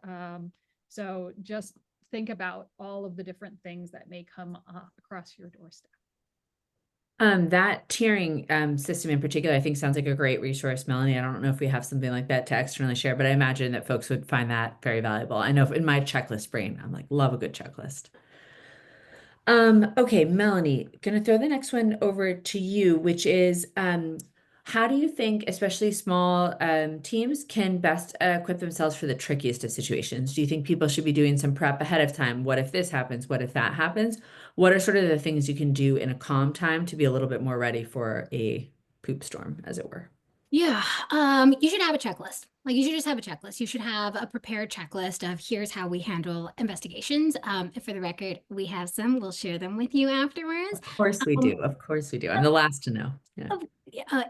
S3: So just think about all of the different things that may come across your doorstep.
S2: That tiering system in particular, I think sounds like a great resource, Melanie. I don't know if we have something like that to externally share, but I imagine that folks would find that very valuable. I know in my checklist brain, I'm like, love a good checklist. Okay, Melanie, gonna throw the next one over to you, which is how do you think, especially small teams, can best equip themselves for the trickiest of situations? Do you think people should be doing some prep ahead of time? What if this happens? What if that happens? What are sort of the things you can do in a calm time to be a little bit more ready for a poop storm, as it were?
S1: Yeah, you should have a checklist. Like you should just have a checklist. You should have a prepared checklist of here's how we handle investigations. And for the record, we have some. We'll share them with you afterwards.
S2: Of course we
S1: Um,
S2: do. Of course we do. I'm the last to know. Yeah.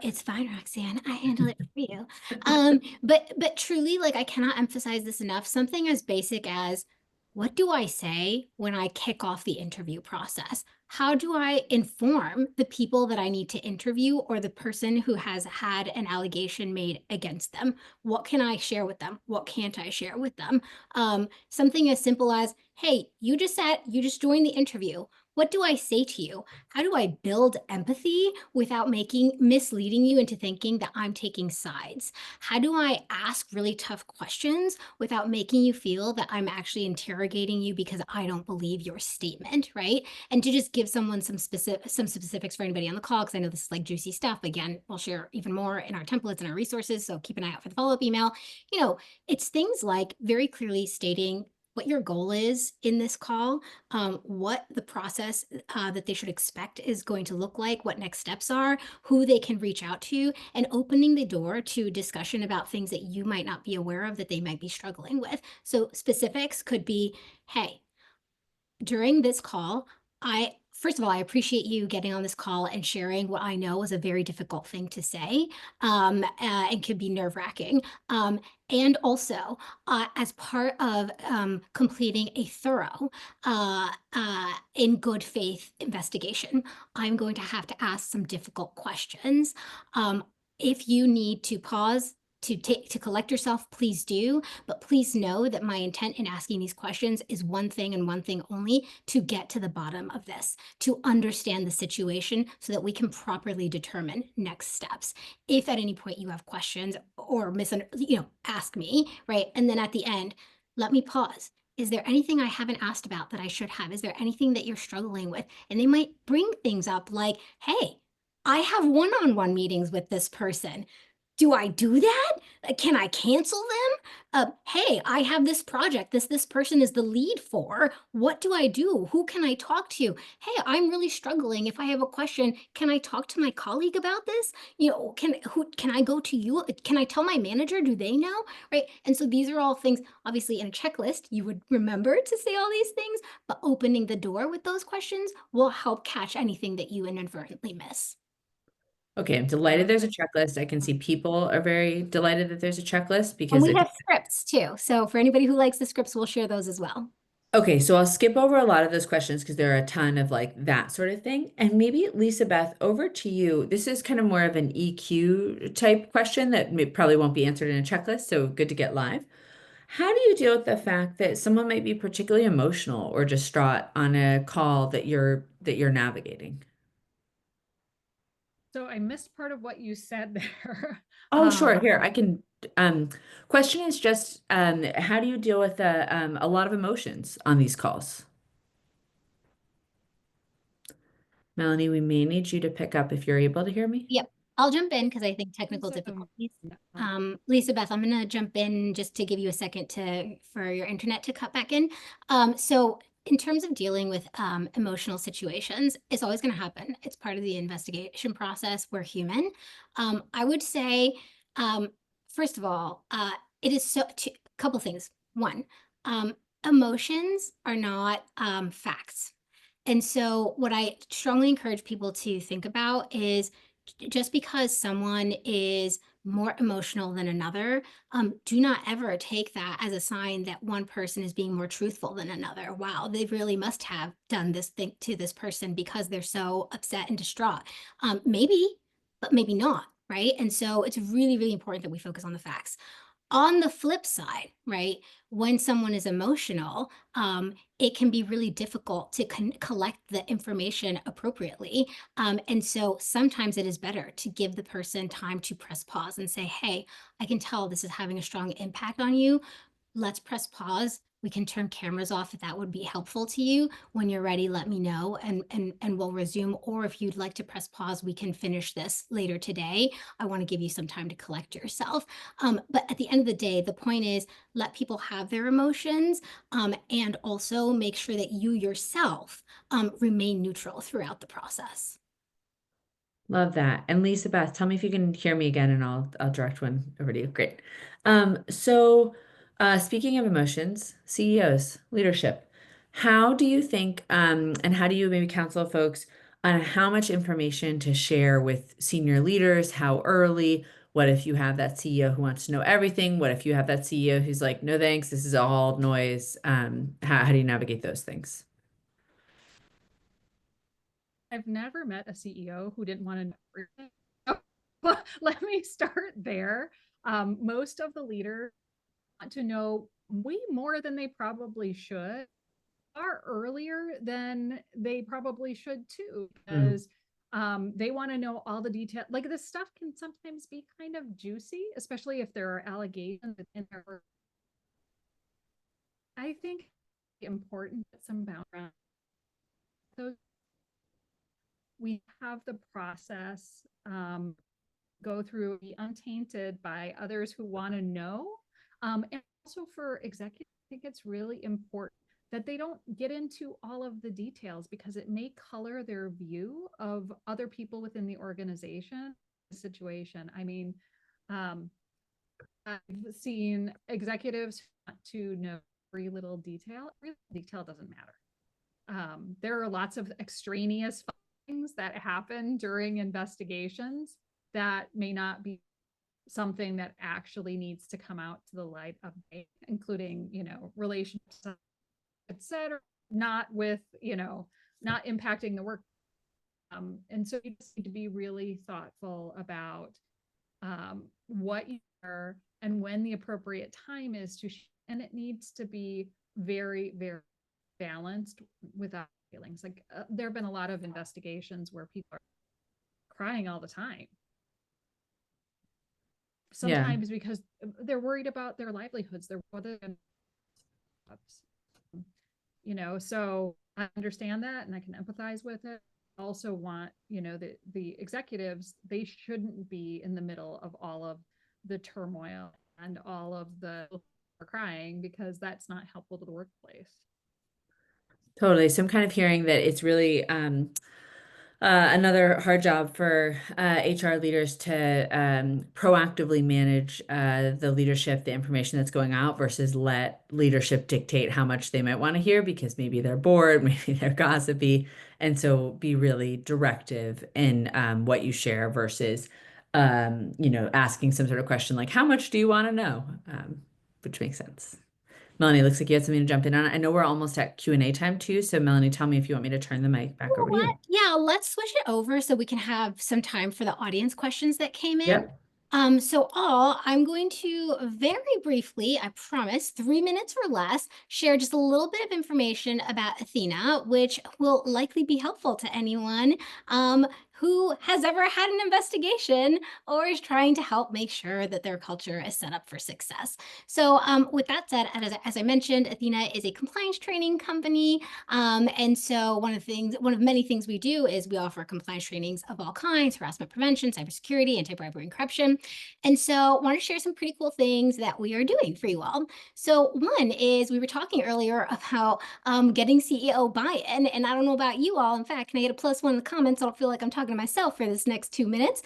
S1: it's fine, Roxanne. I handle it for you. But truly, like I cannot emphasize this enough. Something as basic as what do I say when I kick off the interview process? How do I inform the people that I need to interview or the person who has had an allegation made against them? What can I share with them? What can't I share with them? Something as simple as, hey, you just joined the interview. What do I say to you? How do I build empathy without misleading you into thinking that I'm taking sides? How do I ask really tough questions without making you feel that I'm actually interrogating you because I don't believe your statement, right? And to just give someone some specifics for anybody on the call, because I know this is like juicy stuff. Again, we'll share even more in our templates and our resources, so keep an eye out for the follow-up email. It's things like very clearly stating what your goal is in this call, what the process that they should expect is going to look like, what next steps are, who they can reach out to, and opening the door to discussion about things that you might not be aware of that they might be struggling with. So specifics could be, hey, during this call, first of all, I appreciate you getting on this call and sharing what I know is a very difficult thing to say, and could be nerve-wracking. And also, as part of completing a thorough, in good faith investigation, I'm going to have to ask some difficult questions. If you need to pause to collect yourself, please do. But please know that my intent in asking these questions is one thing and one thing only: to get to the bottom of this, to understand the situation so that we can properly determine next steps. If at any point you have questions or ask me, right? And then at the end, let me pause. Is there anything I haven't asked about that I should have? Is there anything that you're struggling with? And they might bring things up like, hey, I have one-on-one meetings with this person. Do I do that? Can I cancel them? Hey, I have this project this person is the lead for. What do I do? Who can I talk to? Hey, I'm really struggling. If I have a question, can I talk to my colleague about this? Can I go to you? Can I tell my manager? Do they know? Right? And so these are all things, obviously in a checklist, you would remember to say all these things, but opening the door with those questions will help catch anything that you inadvertently miss.
S2: Okay, I'm delighted there's a checklist. I can see people are very delighted that there's a checklist
S1: And
S2: because
S1: we
S2: it.
S1: have scripts too. So for anybody who likes the scripts, we'll share those as well.
S2: Okay, so I'll skip over a lot of those questions because there are a ton of like that sort of thing. And maybe Lisa Beth, over to you. This is kind of more of an EQ type question that probably won't be answered in a checklist, so good to get live. How do you deal with the fact that someone might be particularly emotional or distraught on a call that you're navigating?
S3: So I missed part of what you said there.
S2: Oh, sure. Here, I can. Um, Question is just, how do you deal with a lot of emotions on these calls? Melanie, we may need you to pick up if you're able to hear me.
S1: Yep. I'll jump in because I think technical
S3: Awesome.
S1: difficulties. Lisa Beth, I'm going to jump in just to give you a second for your internet to cut back in. So in terms of dealing with emotional situations, it's always going to happen. It's part of the investigation process. We're human. I would say, first of all, it is a couple things. One, emotions are not facts. And so what I strongly encourage people to think about is just because someone is more emotional than another, do not ever take that as a sign that one person is being more truthful than another. Wow, they really must have done this thing to this person because they're so upset and distraught. Maybe, but maybe not, right? And so it's really, really important that we focus on the facts. On the flip side, right, when someone is emotional, it can be really difficult to collect the information appropriately. And so sometimes it is better to give the person time to press pause and say, hey, I can tell this is having a strong impact on you. Let's press pause. We can turn cameras off if that would be helpful to you. When you're ready, let me know and we'll resume. Or if you'd like to press pause, we can finish this later today. I want to give you some time to collect yourself. But at the end of the day, the point is let people have their emotions, and also make sure that you yourself remain neutral throughout the process.
S2: Love that. And Lisa Beth, tell me if you can hear me again and I'll direct one over to you. Great. Speaking of emotions, CEOs, leadership, how do you think and how do you maybe counsel folks on how much information to share with senior leaders, how early? What if you have that CEO who wants to know everything? What if you have that CEO who's like, no thanks, this is all noise? How do you navigate those things?
S3: I've never met a CEO who didn't want to know everything. But let me start there. Most of the leaders want to know way more than they probably should, far earlier than they probably should too, because they want to know all the details. Like this stuff can sometimes be kind of juicy, especially if there are allegations in there. I think it's important that some background. So we have the process go through, be untainted by others who want to know. And also for executives, I think it's really important that they don't get into all of the details because it may color their view of other people within the organization situation. I mean, I've seen executives want to know every little detail. Every detail doesn't matter. There are lots of extraneous things that happen during investigations that may not be something that actually needs to come out to the light of day, including, relationships, etc., not with, not impacting the work. And so you just need to be really thoughtful about what you are and when the appropriate time is to, and it needs to be very, very balanced without feelings. Like there have been a lot of investigations where people are crying all the time. Sometimes because they're worried about their livelihoods, they're whether so I understand that and I can empathize with it. I also want, the executives, they shouldn't be in the middle of all of the turmoil and all of the crying because that's not helpful to the workplace.
S2: Totally. So I'm kind of hearing that it's really another hard job for HR leaders to proactively manage the leadership, the information that's going out versus let leadership dictate how much they might want to hear because maybe they're bored, maybe they're gossipy. And so be really directive in what you share versus, asking some sort of question like, how much do you want to know? Which makes sense. Melanie, looks like you had something to jump in on. I know we're almost at Q&A time too. So Melanie, tell me if you want me to turn the mic back over to you.
S1: Yeah, let's switch it over so we can have some time for the audience questions that came in.
S2: Yep.
S1: I'm going to very briefly, I promise, 3 minutes or less, share just a little bit of information about Athena, which will likely be helpful to anyone who has ever had an investigation or is trying to help make sure that their culture is set up for success. So with that said, as I mentioned, Athena is a compliance training company. And so one of many things we do is we offer compliance trainings of all kinds: harassment prevention, cybersecurity, anti-bribery encryption. And so I want to share some pretty cool things that we are doing for you all. So one is we were talking earlier about getting CEO buy-in, and I don't know about you all. In fact, can I get a +1 in the comments? I don't feel like I'm talking to myself for this next 2 minutes.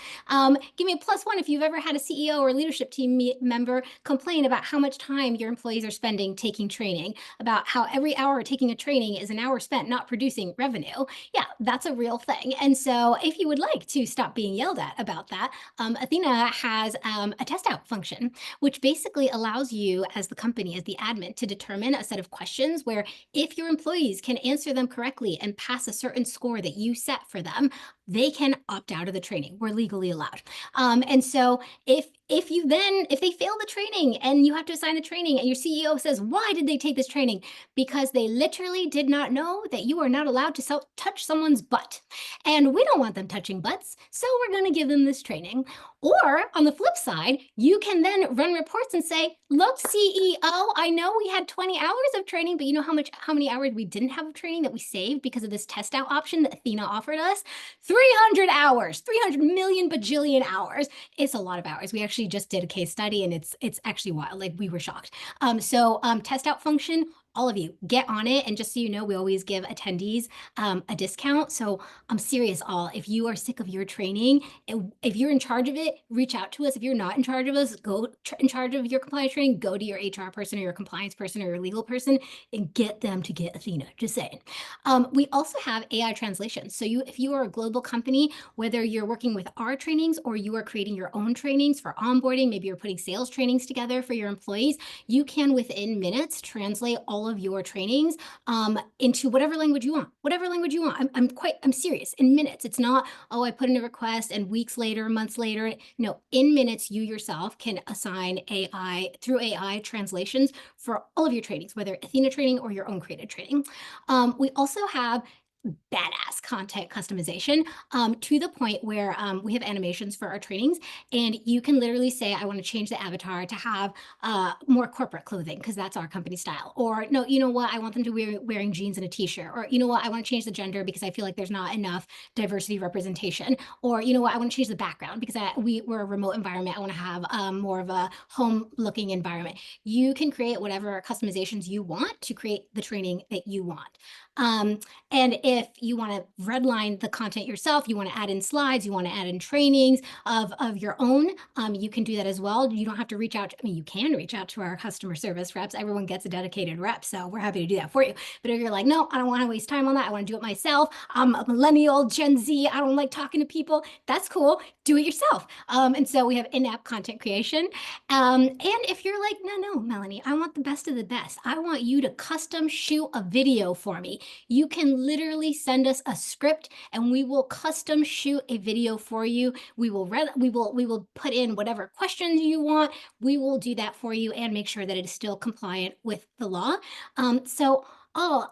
S1: Give me a +1 if you've ever had a CEO or leadership team member complain about how much time your employees are spending taking training, about how every hour taking a training is an hour spent not producing revenue. Yeah, that's a real thing. And so if you would like to stop being yelled at about that, Athena has a test out function, which basically allows you as the company, as the admin, to determine a set of questions where if your employees can answer them correctly and pass a certain score that you set for them, they can opt out of the training. We're legally allowed. And so if they fail the training and you have to assign the training and your CEO says, why did they take this training? Because they literally did not know that you are not allowed to touch someone's butt. And we don't want them touching butts, so we're going to give them this training. Or on the flip side, you can then run reports and say, look, CEO, I know we had 20 hours of training, but you know how many hours we didn't have of training that we saved because of this test out option that Athena offered us? 300 hours, 300 million bajillion hours. It's a lot of hours. We actually just did a case study and it's actually wild. Like, we were shocked. Test out function, all of you get on it. And just so you know, we always give attendees a discount. So I'm serious, all. If you are sick of your training, if you're in charge of it, reach out to us. If you're not in charge of us, in charge of your compliance training, go to your HR person or your compliance person or your legal person and get them to get Athena. Just saying. We also have AI translation. So if you are a global company, whether you're working with our trainings or you are creating your own trainings for onboarding, maybe you're putting sales trainings together for your employees, you can within minutes translate all of your trainings into whatever language you want. Whatever language you want. I'm serious. In minutes. It's not, oh, I put in a request and weeks later, months later. No, in minutes, you yourself can assign through AI translations for all of your trainings, whether Athena training or your own created training. We also have badass content customization to the point where we have animations for our trainings, and you can literally say, I want to change the avatar to have more corporate clothing because that's our company style. Or no, you know what? I want them to be wearing jeans and a t-shirt. Or you know what? I want to change the gender because I feel like there's not enough diversity representation. Or you know what? I want to change the background because we're a remote environment. I want to have more of a home looking environment. You can create whatever customizations you want to create the training that you want. And if you want to redline the content yourself, you want to add in slides, you want to add in trainings of your own, you can do that as well. You don't have to reach out. You can reach out to our customer service reps. Everyone gets a dedicated rep, so we're happy to do that for you. But if you're like, no, I don't want to waste time on that. I want to do it myself. I'm a millennial, Gen Z. I don't like talking to people. That's cool. Do it yourself. And so we have in-app content creation. And if you're like, no, Melanie, I want the best of the best. I want you to custom shoot a video for me. You can literally send us a script and we will custom shoot a video for you. We will put in whatever questions you want. We will do that for you and make sure that it is still compliant with the law. I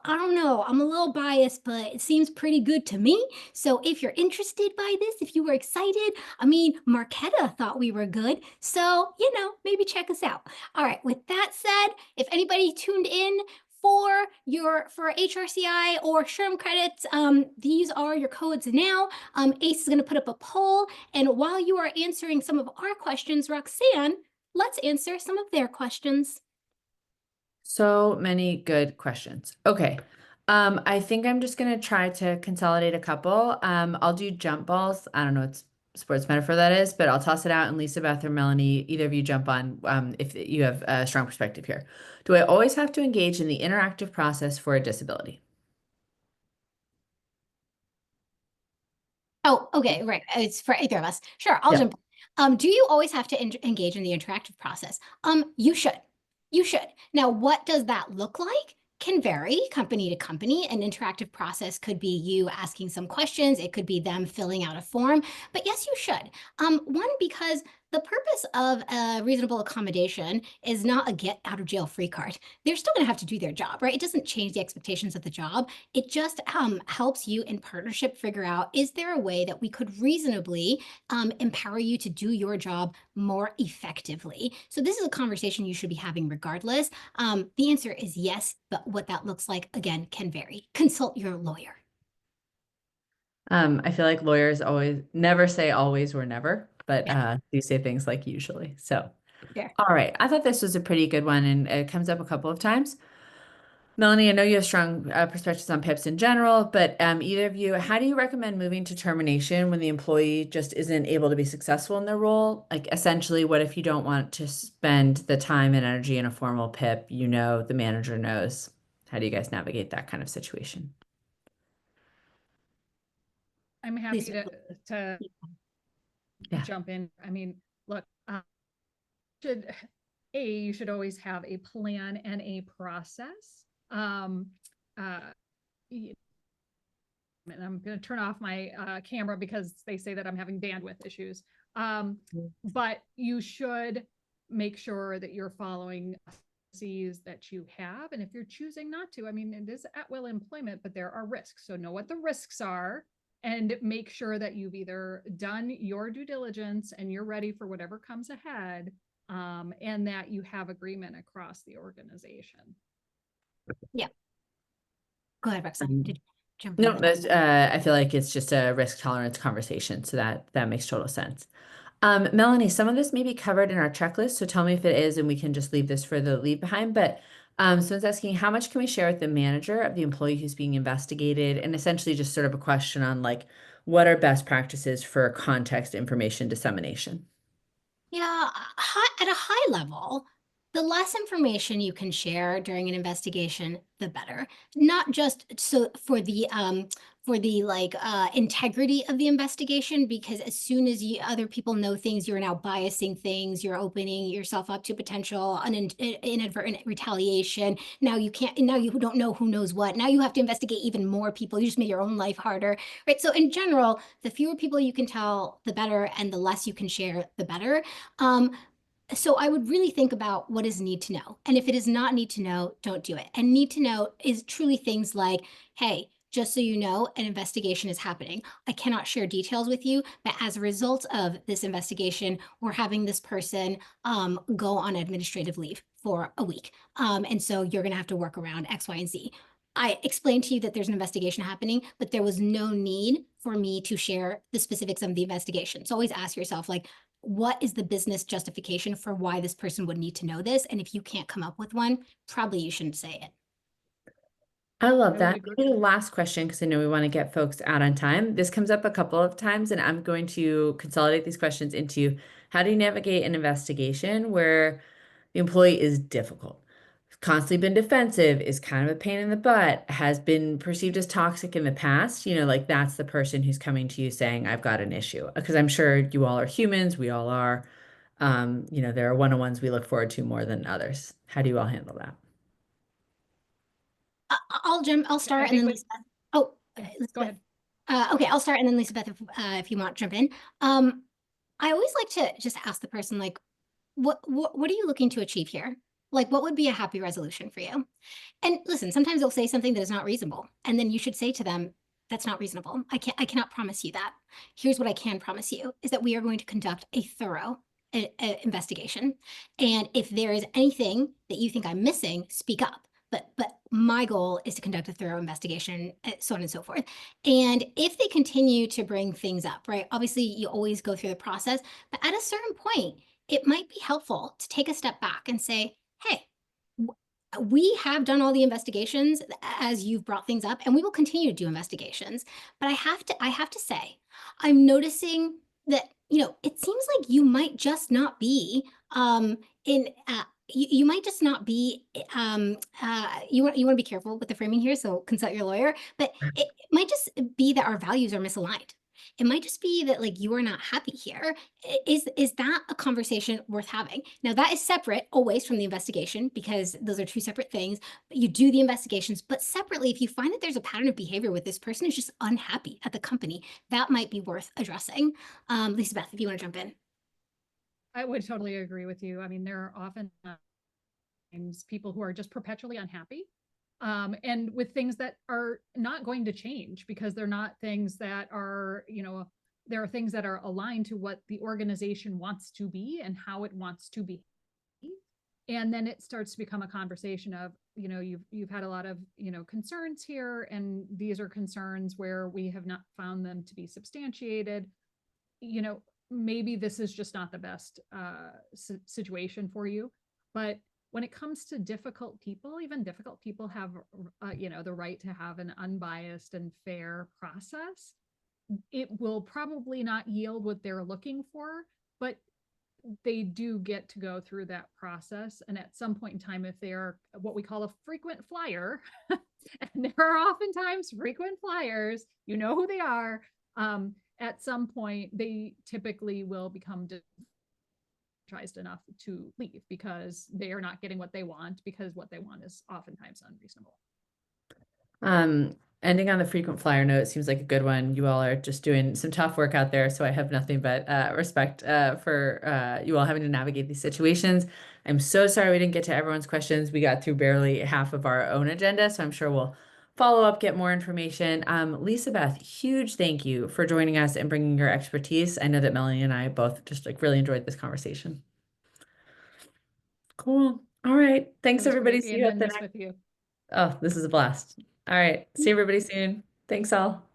S1: don't know, I'm a little biased, but it seems pretty good to me. So if you're interested by this, if you were excited, Marqeta thought we were good. So, maybe check us out. All right, with that said, if anybody tuned in for HRCI or SHRM credits, these are your codes now. Ace is going to put up a poll, and while you are answering some of our questions, Roxanne, let's answer some of their questions.
S2: So many good questions. Okay. I think I'm just going to try to consolidate a couple. I'll do jump balls. I don't know what sports metaphor that is, but I'll toss it out, and Lisa Beth or Melanie, either of you jump on if you have a strong perspective here. Do I always have to engage in the interactive process for a disability?
S1: Oh, okay, right. It's for either of us. Sure, I'll jump. Do you always have to engage in the interactive process? You should. You should. Now, what does that look like? Can vary company to company. An interactive process could be you asking some questions. It could be them filling out a form. But yes, you should. One, because the purpose of a reasonable accommodation is not a get out of jail free card. They're still going to have to do their job, right? It doesn't change the expectations of the job. It just helps you in partnership figure out, is there a way that we could reasonably empower you to do your job more effectively? So this is a conversation you should be having regardless. The answer is yes, but what that looks like, again, can vary. Consult your lawyer.
S2: I feel like lawyers always never say always or never, but do say things like usually. So,
S1: Fair.
S2: All right. I thought this was a pretty good one, and it comes up a couple of times. Melanie, I know you have strong perspectives on PIPs in general, but either of you, how do you recommend moving to termination when the employee just isn't able to be successful in their role? Like, essentially, what if you don't want to spend the time and energy in a formal PIP? You know, the manager knows. How do you guys navigate that kind of situation?
S3: I'm happy
S1: Lisa.
S3: to
S2: Yeah.
S3: jump in. Look, you should always have a plan and a process. and I'm going to turn off my camera because they say that I'm having bandwidth issues. But you should make sure that you're following policies that you have. And if you're choosing not to, I mean, it is at will employment, but there are risks. So know what the risks are and make sure that you've either done your due diligence and you're ready for whatever comes ahead, and that you have agreement across the organization.
S1: Yeah. Go ahead, Roxanne. Did you jump
S2: No,
S1: in?
S2: I feel like it's just a risk tolerance conversation, so that makes total sense. Melanie, some of this may be covered in our checklist, so tell me if it is, and we can just leave this for the leave behind. But someone's asking, how much can we share with the manager of the employee who's being investigated? And essentially just sort of a question on like, what are best practices for context information dissemination?
S1: Yeah, at a high level, the less information you can share during an investigation, the better. Not just so for the like integrity of the investigation, because as soon as other people know things, you're now biasing things, you're opening yourself up to potential inadvertent retaliation. Now you can't, now you don't know who knows what. Now you have to investigate even more people. You just made your own life harder, right? So in general, the fewer people you can tell, the better, and the less you can share, the better. Um, so I would really think about what is need to know. And if it is not need to know, don't do it. And need to know is truly things like, hey, just so you know, an investigation is happening. I cannot share details with you, but as a result of this investigation, we're having this person go on administrative leave for a week. And so you're going to have to work around X, Y, and Z. I explained to you that there's an investigation happening, but there was no need for me to share the specifics of the investigation. So always ask yourself, like, what is the business justification for why this person would need to know this? And if you can't come up with one, probably you shouldn't say it.
S2: I love
S3: I would
S2: that.
S3: agree.
S2: Maybe the last question, because I know we want to get folks out on time. This comes up a couple of times, and I'm going to consolidate these questions into how do you navigate an investigation where the employee is difficult, constantly been defensive, is kind of a pain in the butt, has been perceived as toxic in the past, like that's the person who's coming to you saying, I've got an issue. Because I'm sure you all are humans, we all are. There are one-on-ones we look forward to more than others. How do you all handle that?
S1: I'll jump. I'll
S3: I
S1: start, and
S3: think
S1: then
S3: what,
S1: Lisa. Oh,
S3: go
S1: Elizabeth.
S3: ahead.
S1: Okay, I'll start, and then Lisa Beth, if you want, jump in. I always like to just ask the person, like, what are you looking to achieve here? Like, what would be a happy resolution for you? And listen, sometimes they'll say something that is not reasonable, and then you should say to them, that's not reasonable. I cannot promise you that. Here's what I can promise you is that we are going to conduct a thorough investigation. And if there is anything that you think I'm missing, speak up. But my goal is to conduct a thorough investigation, so on and so forth. And if they continue to bring things up, right? Obviously, you always go through the process, but at a certain point, it might be helpful to take a step back and say, hey, we have done all the investigations as you've brought things up, and we will continue to do investigations. But I have to say, I'm noticing that, it seems like you might just not be in you might just not be you want to be careful with the framing here, so consult your lawyer, but it might just be that our values are misaligned. It might just be that, like, you are not happy here. Is that a conversation worth having? Now, that is separate always from the investigation, because those are two separate things. But you do the investigations, but separately, if you find that there's a pattern of behavior with this person who's just unhappy at the company, that might be worth addressing. Lisa Beth, if you want to jump in.
S3: I would totally agree with you. I mean, there are often times people who are just perpetually unhappy, and with things that are not going to change because they're not things that are, there are things that are aligned to what the organization wants to be and how it wants to be. And then it starts to become a conversation of, you've had a lot of, concerns here, and these are concerns where we have not found them to be substantiated. Maybe this is just not the best situation for you. But when it comes to difficult people, even difficult people have, the right to have an unbiased and fair process. It will probably not yield what they're looking for, but they do get to go through that process. And at some point in time, if they are what we call a frequent flyer, and there are oftentimes frequent flyers, you know who they are, at some point, they typically will become enough to leave because they are not getting what they want, because what they want is oftentimes unreasonable.
S2: Ending on the frequent flyer note seems like a good one. You all are just doing some tough work out there, so I have nothing but respect for you all having to navigate these situations. I'm so sorry we didn't get to everyone's questions. We got through barely half of our own agenda, so I'm sure we'll follow up, get more information. Lisa Beth, huge thank you for joining us and bringing your expertise. I know that Melanie and I both just like really enjoyed this conversation. Cool. All right.
S3: It
S2: Thanks,
S3: was
S2: everybody.
S3: great
S2: See
S3: being
S2: you at
S3: in
S2: the
S3: this
S2: next.
S3: with you.
S2: Oh, this is a blast. All right. See everybody soon. Thanks all.